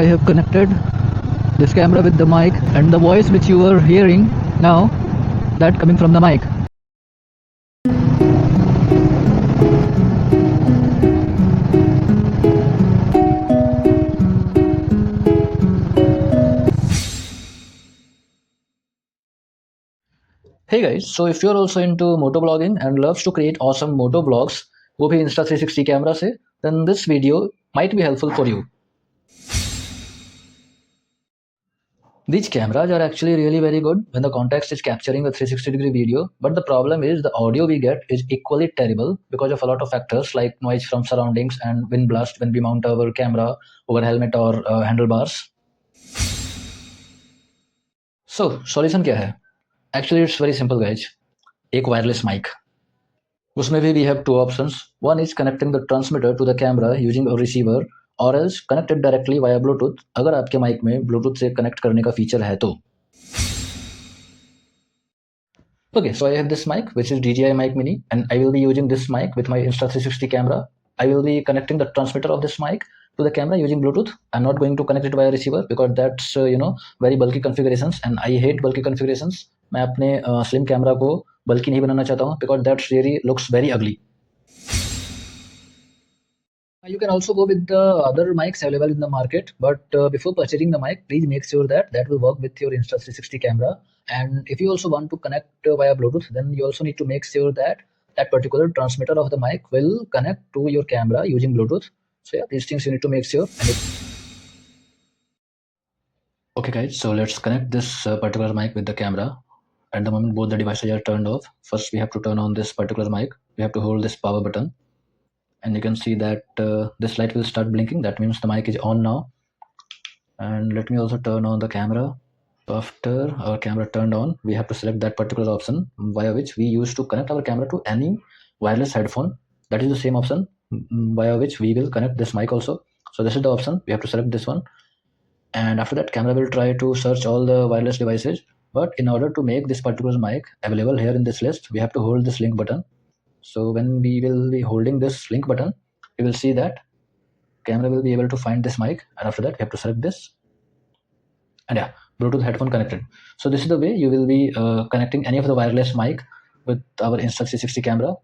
I have connected this camera with the mic, and the voice which you are hearing now, that coming from the mic. Hey guys, so if you're also into motovlogging and loves to create awesome moto vlogs, वो भी Insta360 camera से, then this video might be helpful for you. These cameras are actually really very good when the context is capturing a 360-degree video, but the problem is the audio we get is equally terrible because of a lot of factors like noise from surroundings and wind blast when we mount our camera over helmet or handlebars. So, solution क्या है? Actually, it's very simple guys. एक wireless mic. उसमें भी we have two options. One is connecting the transmitter to the camera using a receiver, or else connect it directly via Bluetooth अगर आपके mic में Bluetooth से connect करने का feature है तो. Okay, so I have this mic which is DJI Mic Mini, and I will be using this mic with my Insta360 camera. I will be connecting the transmitter of this mic to the camera using Bluetooth. I'm not going to connect it via receiver because that's very bulky configurations, and I hate bulky configurations. मैं अपने slim camera को bulky नहीं बनाना चाहता हूँ because that really looks very ugly. You can also go with the other mics available in the market, but before purchasing the mic, please make sure that that will work with your Insta360 camera. And if you also want to connect via Bluetooth, then you also need to make sure that that particular transmitter of the mic will connect to your camera using Bluetooth. So yeah, these things you need to make sure. Okay guys, so let's connect this particular mic with the camera. At the moment both the devices are turned off. First we have to turn on this particular mic. We have to hold this power button, and you can see that this light will start blinking. That means the mic is on now. And let me also turn on the camera. After our camera turned on, we have to select that particular option via which we used to connect our camera to any wireless headphone. That is the same option via which we will connect this mic also. So this is the option. We have to select this one, and after that camera will try to search all the wireless devices. But in order to make this particular mic available here in this list, we have to hold this link button. So when we will be holding this link button, you will see that camera will be able to find this mic, and after that you have to select this, and yeah, Bluetooth headphone connected. So this is the way you will be connecting any of the wireless mic with our Insta360 camera.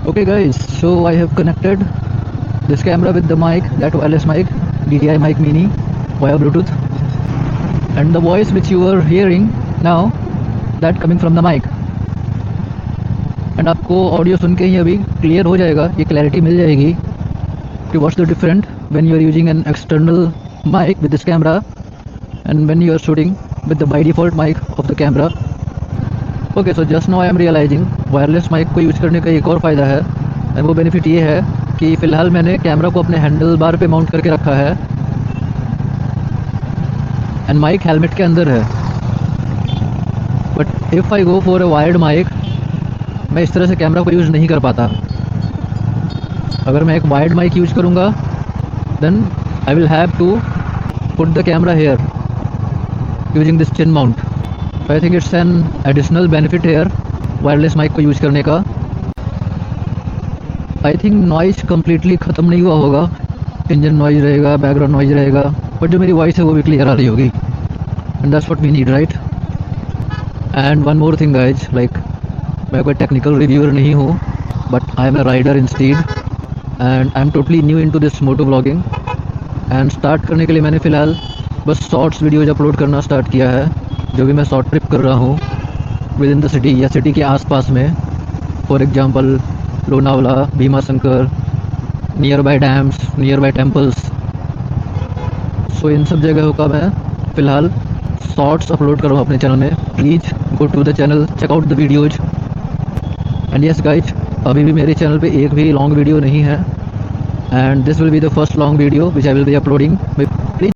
Okay guys, so I have connected this camera with the mic, that wireless mic, DJI Mic Mini via Bluetooth, and the voice which you are hearing now, that coming from the mic. And आपको audio सुन के ही अभी clear हो जाएगा, ये clarity मिल जाएगी कि what's the difference when you are using an external mic with this camera and when you are shooting with the by default mic of the camera. Okay, so just now I am realising wireless mic को use करने का एक और फ़ायदा है, और वो benefit ये है कि फ़िलहाल मैंने कैमरा को अपने हैंडल बार पे माउंट करके रखा है, एंड माइक हेलमेट के अंदर है. But if I go for a wired mic, मैं इस तरह से कैमरा को यूज़ नहीं कर पाता. अगर मैं एक वायर्ड माइक यूज़ करूँगा, then I will have to put the camera here using this chin mount. I think it's an additional benefit here wireless mic को यूज़ करने का. आई थिंक नॉइज़ कम्प्लीटली ख़त्म नहीं हुआ होगा. इंजन नॉइज़ रहेगा, background noise रहेगा, but जो मेरी वॉइस है वो भी क्लियर आ रही होगी. And that's what we need, right? And one more thing guys, like मैं कोई टेक्निकल रिव्यूअर नहीं हूँ, but I am a rider instead, and I am totally new into this moto vlogging. And start करने के लिए मैंने फ़िलहाल बस शॉर्ट्स वीडियोज़ अपलोड करना स्टार्ट किया है, जो भी मैं शॉर्ट ट्रिप कर रहा हूँ विद इन द सिटी या सिटी के आसपास में. For example Lonavala, Bhimashankar, nearby dams, nearby temples. So इन सब जगहों का मैं फ़िलहाल शॉर्ट्स अपलोड कर रहा हूँ अपने चैनल में. Please go to the channel, check out the videos. And yes guys, अभी भी मेरे चैनल पे एक भी लॉन्ग वीडियो नहीं है, and this will be the first long video which I will be uploading.